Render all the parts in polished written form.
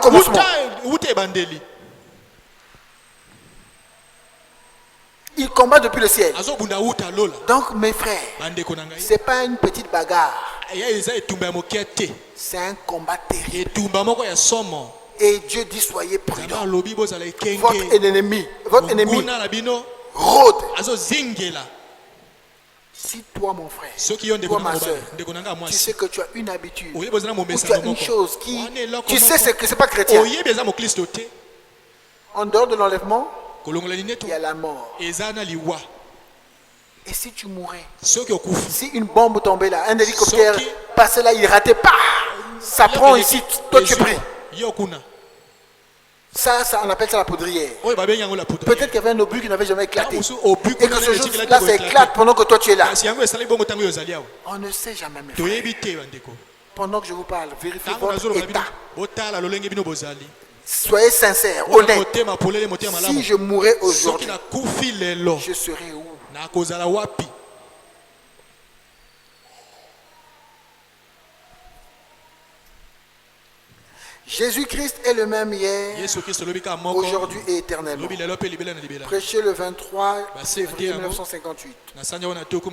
commencement. Il combat depuis le ciel. Donc mes frères, ce n'est pas une petite bagarre. C'est un combat terrible. Et Dieu dit soyez prudents. Votre ennemi rôde. Si toi mon frère, toi ma soeur, tu sais que tu as une habitude, ou tu as une chose qui, tu sais que ce n'est pas chrétien. En dehors de l'enlèvement, il y a la mort. Et si tu mourais, si une bombe tombait là, un hélicoptère passait là, il ratait pas, ça prend ici, toi tu es pris. Ça, on appelle ça la poudrière. Peut-être qu'il y avait un obus qui n'avait jamais éclaté. Et que ce jour-là, ça éclate pendant que toi tu es là. On ne sait jamais. Pendant que je vous parle, vérifiez votre état. Soyez sincères, honnêtes. Si je mourais aujourd'hui, je serais où? Jésus-Christ est le même hier, aujourd'hui et éternellement. Prêché le 23 février 1958,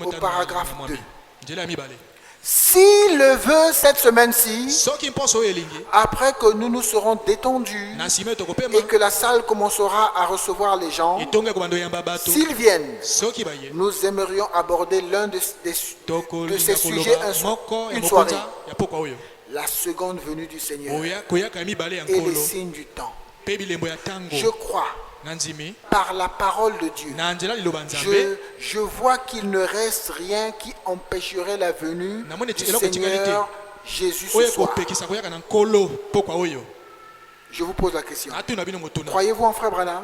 au paragraphe 2. S'il le veut cette semaine-ci, après que nous nous serons détendus et que la salle commencera à recevoir les gens, s'ils viennent, nous aimerions aborder l'un de ces sujets une soirée. La seconde venue du Seigneur et les signes du temps. Je crois, par la parole de Dieu, je vois qu'il ne reste rien qui empêcherait la venue du Seigneur Jésus ce soir. Je vous pose la question. Croyez-vous en Frère Branham?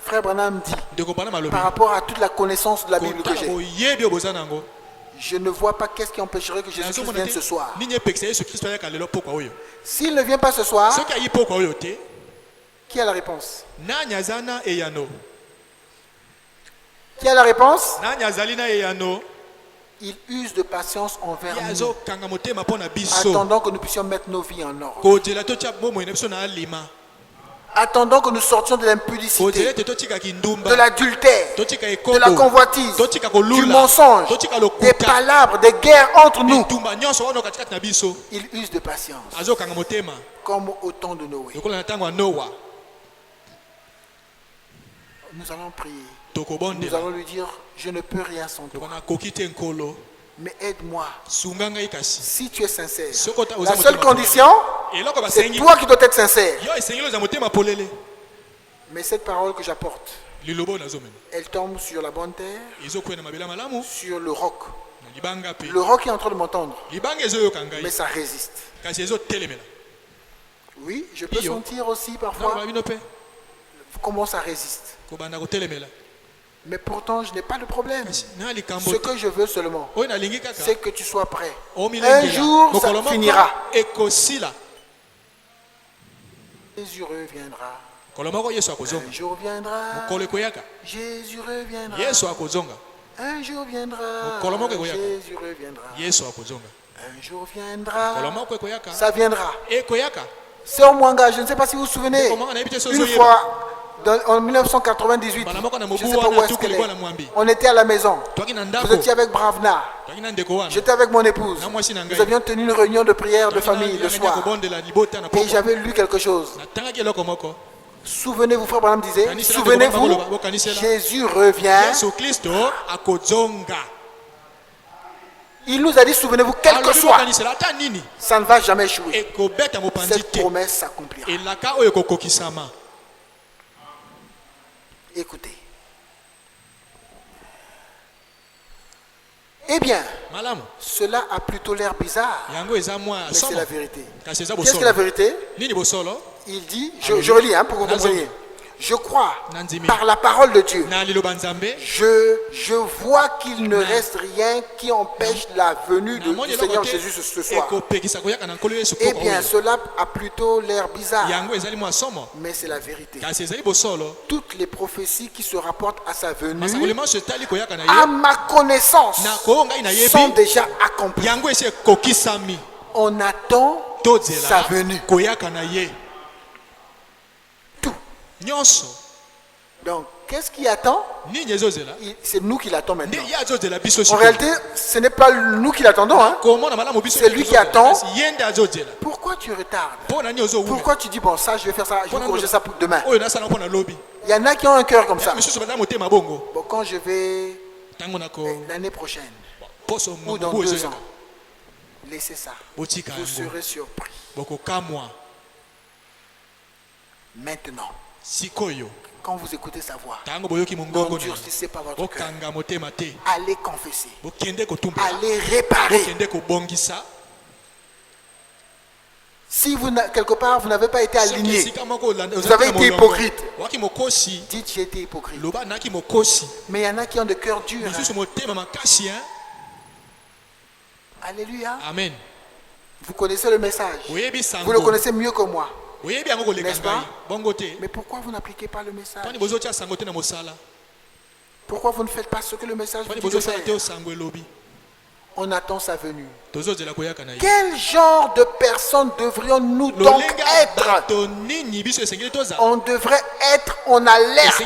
Frère Branham dit, par rapport à toute la connaissance de la Bible que j'ai, je ne vois pas qu'est-ce qui empêcherait que Jésus-Christ vienne ce soir. S'il ne vient pas ce soir, qui a la réponse? Qui a la réponse? Il use de patience envers nous, attendant que nous puissions mettre nos vies en ordre. Attendant que nous sortions de l'impudicité, de l'adultère, de la convoitise, du mensonge, des palabres, des guerres entre nous. Il use de patience, comme au temps de Noé. Nous allons prier. Nous allons lui dire, je ne peux rien sans toi. Mais aide-moi. Si tu es sincère, la seule condition, c'est toi qui dois être sincère. Mais cette parole que j'apporte, elle tombe sur la bonne terre, sur le roc. Le roc est en train de m'entendre, mais ça résiste. Oui, je peux sentir aussi parfois comment ça résiste. Mais pourtant, je n'ai pas de problème. Ce que je veux seulement, c'est que tu sois prêt. Un jour, ça finira. Jésus reviendra. Un jour viendra. Jésus reviendra. Un jour viendra. Jésus reviendra. Un jour viendra. Ça viendra. Sœur Mwanga, je ne sais pas si vous vous souvenez, une fois, en 1998, je ne sais pas où est-ce qu'elle est. On était à la maison. Vous étiez avec Bravna. J'étais avec mon épouse. Nous avions tenu une réunion de prière de famille le soir. Et j'avais lu quelque chose. Souvenez-vous, Frère Branham disait, souvenez-vous, Jésus revient. Il nous a dit, souvenez-vous, quel que soit, ça ne va jamais échouer. Cette promesse s'accomplira. Écoutez. Eh bien, cela a plutôt l'air bizarre, mais c'est la vérité. Qu'est-ce que la vérité? Il dit, je relis pour que vous compreniez. Je crois, par la parole de Dieu, je vois qu'il ne reste rien qui empêche la venue du Seigneur Jésus ce soir. Eh bien, cela a plutôt l'air bizarre, mais c'est la vérité. Toutes les prophéties qui se rapportent à sa venue, à ma connaissance, sont déjà accomplies. On attend sa venue. Tout. Donc, qu'est-ce qui attend? C'est nous qui l'attendons maintenant. En réalité, ce n'est pas nous qui l'attendons. Hein? C'est lui qui attend. Pourquoi tu retardes? Pourquoi tu dis, bon, ça, je vais faire ça, je vais corriger ça pour demain? Il y en a qui ont un cœur comme ça. Bon, quand je vais l'année prochaine ou dans 2 ans, laissez ça. Vous serez surpris. Maintenant, quand vous écoutez sa voix, n'endurcissez pas votre cœur. Allez confesser. Allez réparer. Si vous, quelque part, vous n'avez pas été aligné, vous avez été hypocrite. Dites, j'ai été hypocrite. Mais il y en a qui ont de cœur dur. Alléluia. Amen. Vous connaissez le message. Vous le connaissez mieux que moi. N'est-ce pas? Mais pourquoi vous n'appliquez pas le message? Pourquoi vous ne faites pas ce que le message vous dit de faire? On attend sa venue. Quel genre de personnes devrions-nous donc être? On devrait être en alerte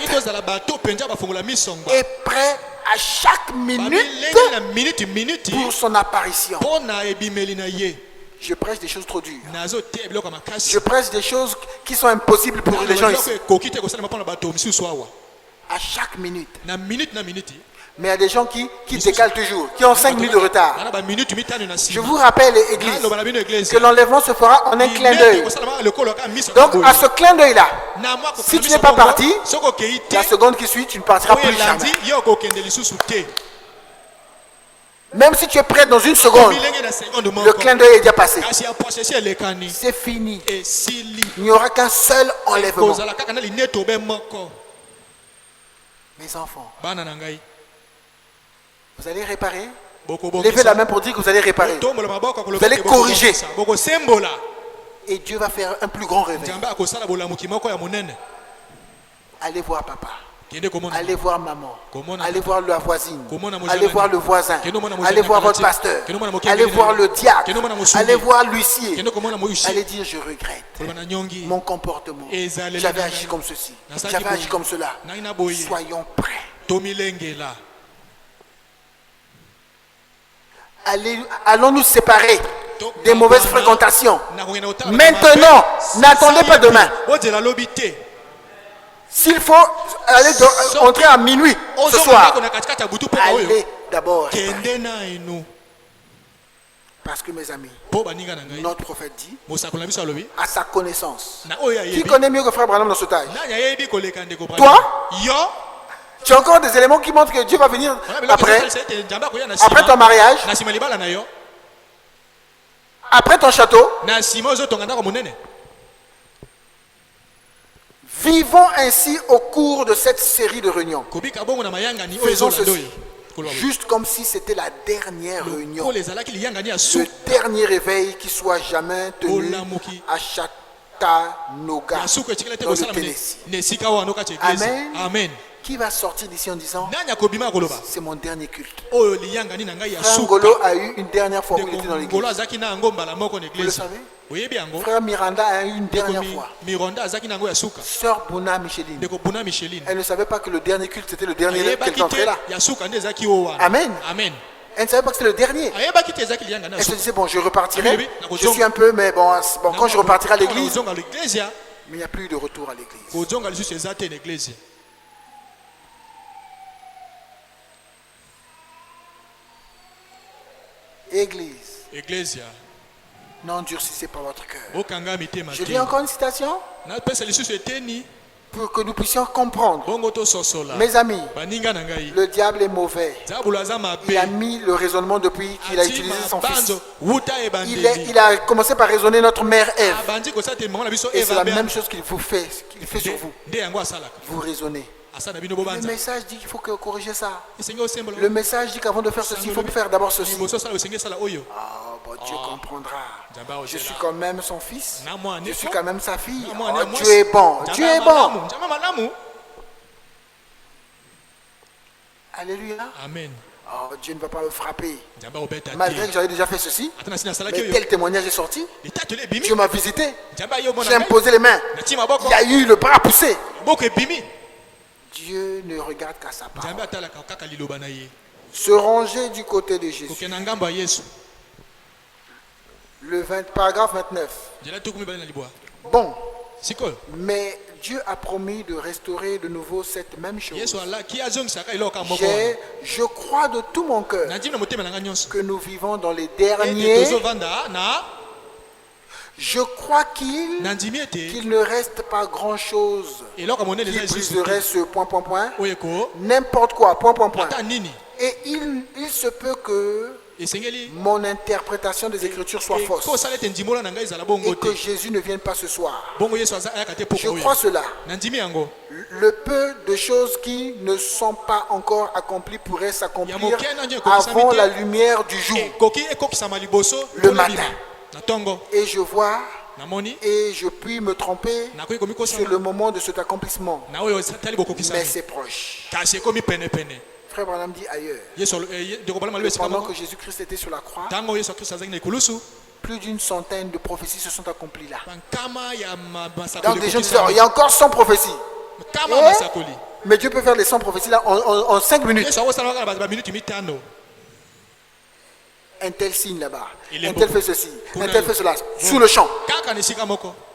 et prêt à chaque minute pour son apparition. Je prêche des choses trop dures. Je prêche des choses qui sont impossibles pour les gens ici. À chaque minute. Mais il y a des gens qui décalent toujours, qui ont 5 minutes de retard. Je vous rappelle, Église, que l'enlèvement se fera en un clin d'œil. Donc, à ce clin d'œil-là, si tu n'es pas parti, la seconde qui suit, tu ne partiras plus jamais. Même si tu es prêt dans 1 seconde, le clin d'œil est déjà passé. C'est fini. Il n'y aura qu'un seul enlèvement. Mes enfants, vous allez réparer. Levez la main pour dire que vous allez réparer. Vous allez corriger. Et Dieu va faire un plus grand réveil. Allez voir papa. Allez voir maman. Allez voir la voisine. Allez voir le voisin. Allez voir votre pasteur. Allez voir le diacre. Allez voir l'huissier. Allez dire, je regrette mon comportement. J'avais agi comme ceci. J'avais agi comme cela. Soyons prêts. Allons nous séparer des mauvaises fréquentations. Maintenant, n'attendez pas demain. S'il faut aller entrer à minuit ce soir, allez d'abord. Parce que mes amis, notre prophète dit, à sa connaissance, qui connaît mieux que frère Branham dans ce âge? Toi? Tu as encore des éléments qui montrent que Dieu va venir après ton mariage, après ton château. Vivons ainsi au cours de cette série de réunions. Faisons ceci, juste comme si c'était la dernière réunion, le dernier réveil qui soit jamais tenu à Chattanooga, dans le Tennessee. Amen. Qui va sortir d'ici en disant, c'est mon dernier culte? Frère Ngolo a eu une dernière fois où il était dans l'église. Vous le savez? Frère Miranda a eu une dernière fois. Sœur Bouna Micheline. Elle ne savait pas que le dernier culte c'était le dernier qu'elle entrait là. Amen. Elle ne savait pas que c'était le dernier. Elle se disait, bon, je repartirai. Je suis un peu, mais bon quand je repartirai à l'église. Mais il n'y a plus de retour à l'église. Église. N'endurcissez pas votre cœur. Je lis encore une citation pour que nous puissions comprendre. Mes amis, le diable est mauvais. Il a mis le raisonnement depuis qu'il a utilisé son fils. Il a commencé par raisonner notre mère Ève. Et c'est la même chose qu'il fait sur vous. Vous raisonnez. Le message dit qu'il faut corriger ça. Le message dit qu'avant de faire ceci, il faut faire d'abord ceci. Dieu comprendra. Je suis quand même son fils. Je suis quand même sa fille. Dieu est bon. Dieu est bon. Alléluia. Amen. Oh, Dieu ne va pas me frapper. Malgré que j'avais déjà fait ceci, mais tel témoignage est sorti. Dieu m'a visité. J'ai imposé les mains. Il y a eu le bras poussé. Dieu ne regarde qu'à sa parole. Se ranger du côté de Jésus. Paragraphe 29. Bon, mais Dieu a promis de restaurer de nouveau cette même chose. Je crois de tout mon cœur que nous vivons dans les derniers. Je crois qu'il ne reste pas grand-chose qui briserait ce ... N'importe quoi, ... Et il se peut que mon interprétation des Écritures soit fausse et que Jésus ne vienne pas ce soir. Je crois cela. Le peu de choses qui ne sont pas encore accomplies pourraient s'accomplir avant la lumière du jour, le matin. Et je vois et je puis me tromper sur le moment de cet accomplissement. Mais c'est proche. Frère Branham dit ailleurs. Pendant que Jésus-Christ était sur la croix, plus d'une centaine de prophéties se sont accomplies là. Donc des gens disent, il y a encore 100 prophéties. Mais Dieu peut faire les 100 prophéties là en 5 minutes. Un tel signe là-bas, un tel fait ceci, un tel fait cela, sous le champ.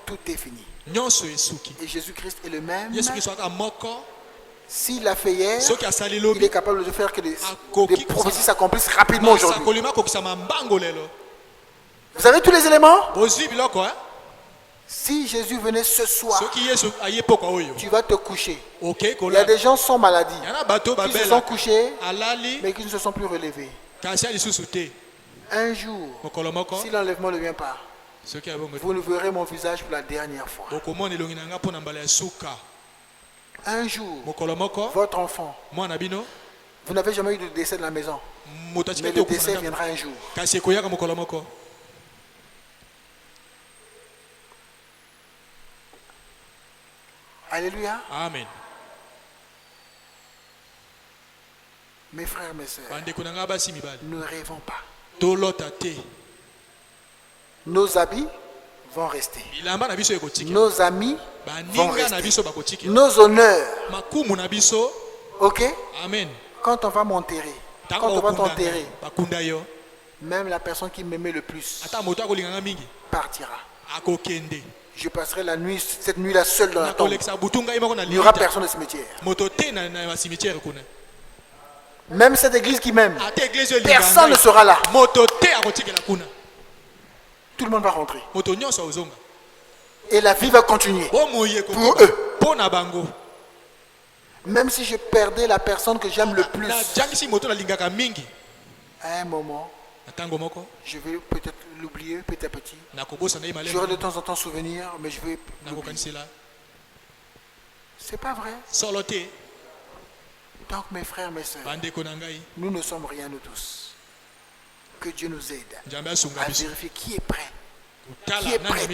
Tout est fini. Et Jésus-Christ est le même. S'il l'a fait hier, il est capable de faire que des prophéties s'accomplissent rapidement aujourd'hui. Vous avez tous les éléments? Si Jésus venait ce soir, tu vas te coucher. Il y a des gens sans maladie qui se sont couchés mais qui ne se sont plus relevés. Un jour, si l'enlèvement ne vient pas, vous ne verrez mon visage pour la dernière fois. Un jour, votre enfant, vous n'avez jamais eu de décès dans la maison, mais le décès viendra un jour. Alléluia. Amen. Mes frères, mes sœurs, ne rêvons pas. Nos habits vont rester. Nos amis vont rester. Nos honneurs. Ok? Amen. Quand on va m'enterrer, quand on va t'enterrer, même la personne qui m'aimait le plus partira. Je passerai la nuit, cette nuit-là seul dans la tombe. Il n'y aura personne au cimetière. Même cette église qui m'aime, personne ne sera là. Tout le monde va rentrer. Et la vie va continuer pour eux. Même si je perdais la personne que j'aime le plus, à un moment, je vais peut-être l'oublier petit à petit. J'aurai de temps en temps souvenir, mais je vais l'oublier. C'est pas vrai. Donc mes frères, mes sœurs, nous ne sommes rien nous tous. Que Dieu nous aide à vérifier qui est prêt. Qui est prêt?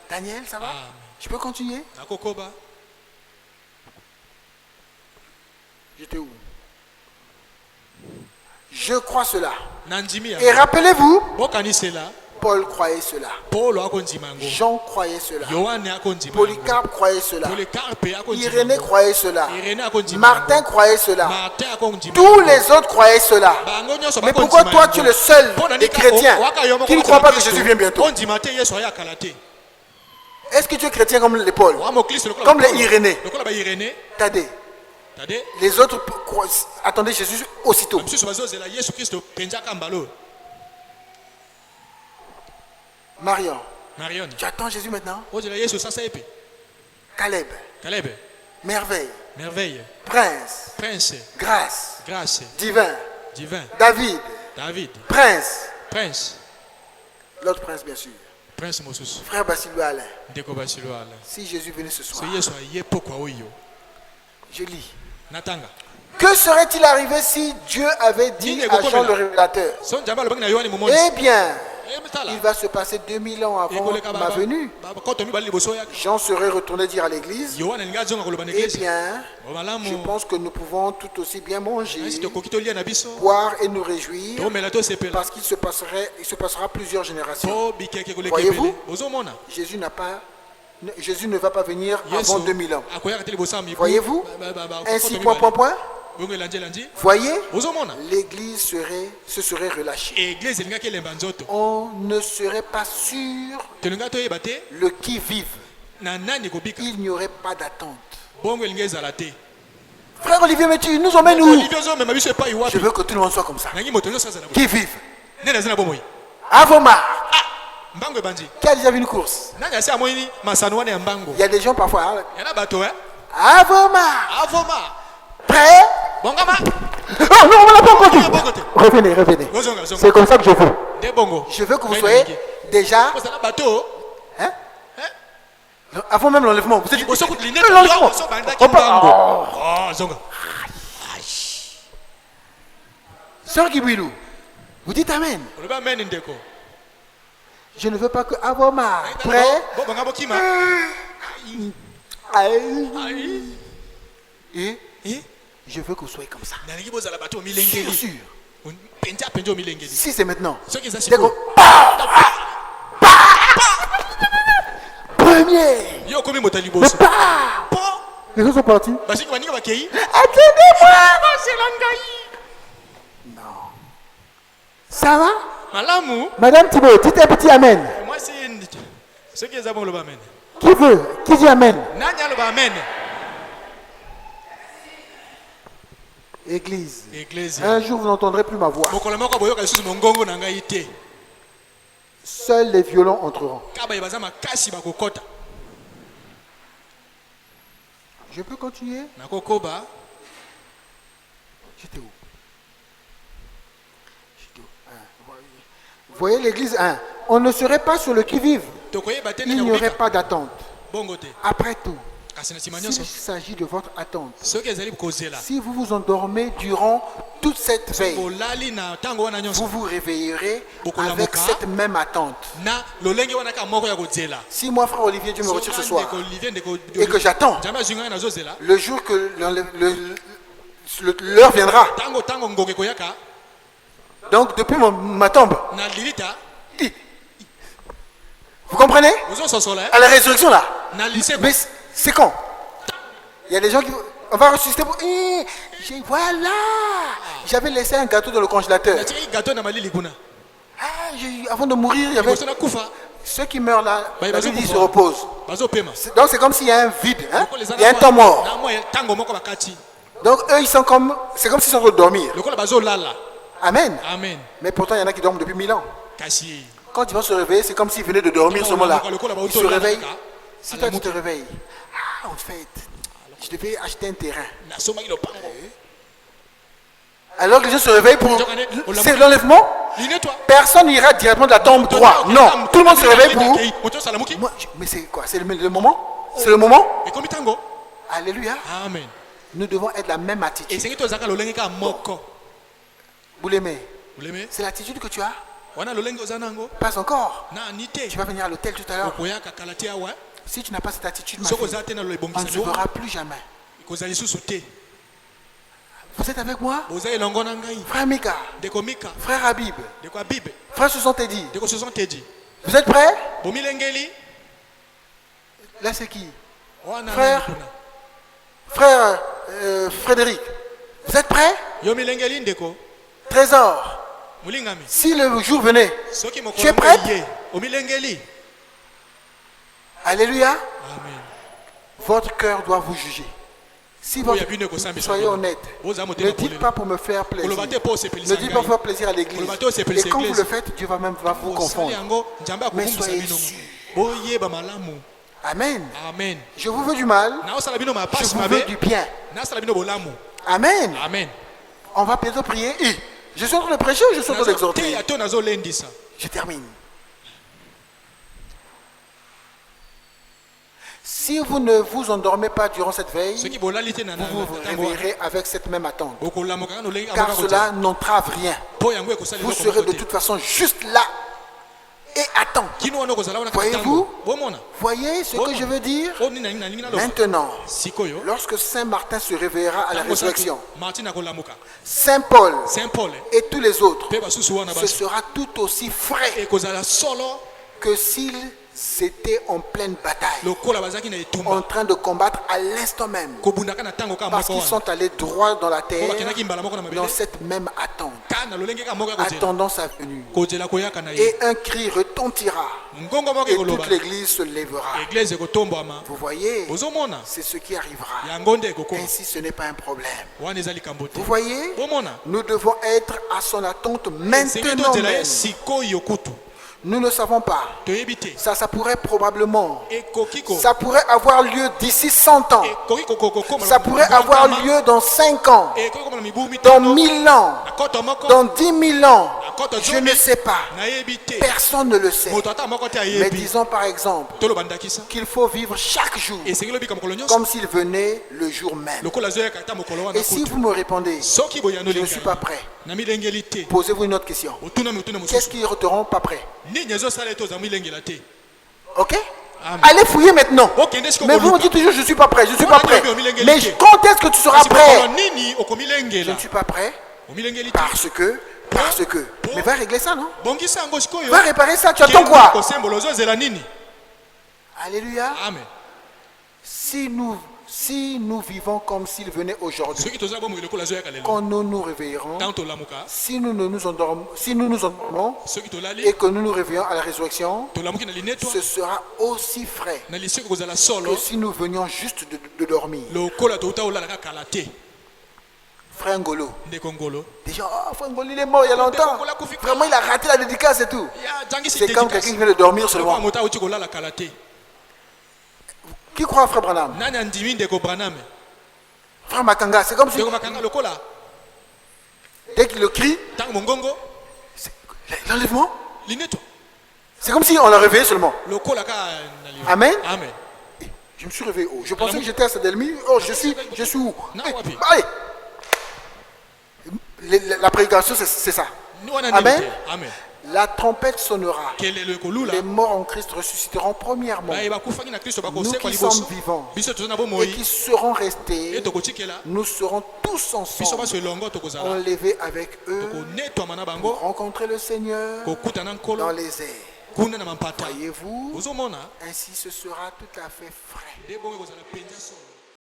Daniel, ça va? Je peux continuer? J'étais où? Je crois cela. Et rappelez-vous, Paul croyait cela. Jean croyait cela. Polycarpe croyait cela. Irénée croyait cela. Martin croyait cela. Tous les autres croyaient cela. Mais pourquoi toi tu es le seul des chrétiens qui ne croit pas que Jésus vient bientôt? Est-ce que tu es chrétien comme les Paul, comme les Irénée? Tadé. Les autres attendaient Jésus aussitôt. Marion, tu attends Jésus maintenant? Caleb, merveille, prince, grâce, divin, David, prince, l'autre prince bien sûr, frère Basilou Alain. Si Jésus venait ce soir, je lis. Que serait-il arrivé si Dieu avait dit à Jean le révélateur: eh bien, il va se passer 2000 ans avant ma venue. J'en serai retourné dire à l'église, eh bien, je pense que nous pouvons tout aussi bien manger, boire et nous réjouir, parce qu'il se passera plusieurs générations. Voyez-vous, Jésus ne va pas venir avant 2000 ans. Voyez-vous, ainsi point. Voyez, l'église se serait relâchée. On ne serait pas sûr le qui-vive. Il n'y aurait pas d'attente. Frère Olivier, mais tu nous emmènes où? Je veux que tout le monde soit comme ça. Qui-vive. Avoma. Qui a déjà vu une course? Il y a des gens parfois. Avoma. Prêt? Oh non, on l'a pas encore dit. Revenez. C'est comme ça que je veux. Je veux que vous soyez déjà. Hein? Avant même l'enlèvement. Vous êtes dit. L'enlèvement. Sœur Guibilou, vous dites Amen. Je ne veux pas que Avoma. Prêt? Et je veux que vous soyez comme ça. Sûr. Si c'est maintenant. Premier. Les autres sont partis. Attendez-moi. Non. Ça va? Madame Thibault, dites un petit Amen. Qui veut? Qui dit Amen? Église. Un jour, vous n'entendrez plus ma voix. Seuls les violons entreront. Je peux continuer? J'étais où? Vous voyez l'église 1. On ne serait pas sur le qui-vive. Il n'y aurait pas d'attente. Après tout, s'il s'agit de votre attente, si vous vous endormez durant toute cette veille, vous vous réveillerez avec cette même attente. Si moi, frère Olivier, Dieu me retire ce soir et que j'attends, le jour que l'heure viendra, donc depuis ma tombe, vous comprenez? À la résurrection là. Mais c'est quand? Il y a des gens qui... On va ressusciter pour... Voilà. J'avais laissé un gâteau dans le congélateur. Avant de mourir, il y avait... Ceux qui meurent là, la Bible dit se reposent. Donc c'est comme s'il y a un vide. Hein? Il y a un temps mort. Donc eux, ils sont comme... C'est comme s'ils sont en train de dormir. Amen. Mais pourtant, il y en a qui dorment depuis 1000 ans. Quand ils vont se réveiller, c'est comme s'ils venaient de dormir ce moment-là. Ils se réveillent. Si toi tu te réveilles, en fait, je devais acheter un terrain. Alors que les gens se réveillent pour... C'est l'enlèvement. Personne n'ira directement de la tombe droit. Non, tout le monde se réveille pour... Mais c'est quoi? C'est le moment? C'est le moment? Alléluia. Amen. Nous devons être la même attitude. Vous l'aimez? C'est l'attitude que tu as? Pas encore. Tu vas venir à l'hôtel tout à l'heure. Si tu n'as pas cette attitude, ma fille, on ne se verra plus jamais. Vous êtes avec moi? Frère Mika, frère Habib, frère Sousantedi. Vous êtes prêts? Là c'est qui? Frère Frédéric. Vous êtes prêts? Trésor. Si le jour venait, tu es prête? Alléluia. Amen. Votre cœur doit vous juger. Si soyez honnête, ne dites pas pour me faire plaisir. Ne dites pas pour faire plaisir à l'église. Et quand vous le faites, Dieu va vous confondre. Mais soyez sûrs. Amen. Je vous veux du mal. Je vous veux du bien. Amen. On va bientôt prier. Je suis en train de prêcher ou je suis en train d'exhorter? Je termine. Si vous ne vous endormez pas durant cette veille, vous vous réveillerez avec cette même attente. Car cela n'entrave rien. Vous serez de toute façon juste là attend. Voyez-vous? Voyez ce que je veux dire? Maintenant, lorsque Saint Martin se réveillera à la résurrection, Saint Paul et tous les autres, ce sera tout aussi frais que s'ils c'était en pleine bataille, en train de combattre à l'instant même, parce qu'ils sont allés droit dans la terre, dans cette même attente, attendant sa venue. Et un cri retentira, et toute l'église se lèvera. Vous voyez, c'est ce qui arrivera. Ainsi, ce n'est pas un problème. Vous voyez, nous devons être à son attente maintenant même. Nous ne savons pas. Ça pourrait probablement. Ça pourrait avoir lieu d'ici 100 ans. Ça pourrait avoir lieu dans 5 ans. Dans 1000 ans. Dans 10 000 ans. Je ne sais pas. Personne ne le sait. Mais disons par exemple qu'il faut vivre chaque jour comme s'il venait le jour même. Et si vous me répondez, je ne suis pas prêt. Posez-vous une autre question. Qu'est-ce qui ne rend pas prêt? Ok? Allez fouiller maintenant. Mais vous me dites toujours je ne suis pas prêt, je ne suis pas prêt. Mais quand est-ce que tu seras prêt? Je ne suis pas prêt parce que. Mais va régler ça, non? Va réparer ça, tu attends quoi? Alléluia. Amen. Si nous vivons comme s'il venait aujourd'hui, quand nous nous réveillerons, si nous nous endormons et que nous nous réveillons à la résurrection, ce sera aussi frais que si nous venions juste de dormir. Frère Ngolo. Déjà, Frère Ngolo, il est mort il y a longtemps. Vraiment, il a raté la dédicace et tout. C'est comme quelqu'un qui vient de dormir seulement. Qui croit à Frère Branham? Frère Makanga, c'est comme si dès qu'il le crie, l'enlèvement, c'est comme si on l'a réveillé seulement. Amen. Amen. Je me suis réveillé. Je pensais que j'étais à Sadelmi. Oh, je suis où? Allez. La prédication, c'est ça. Amen. La trompette sonnera. Les morts en Christ ressusciteront premièrement. Nous qui sommes vivants et qui serons restés, nous serons tous ensemble enlevés avec eux pour rencontrer le Seigneur dans les airs. Voyez-vous, ainsi ce sera tout à fait frais.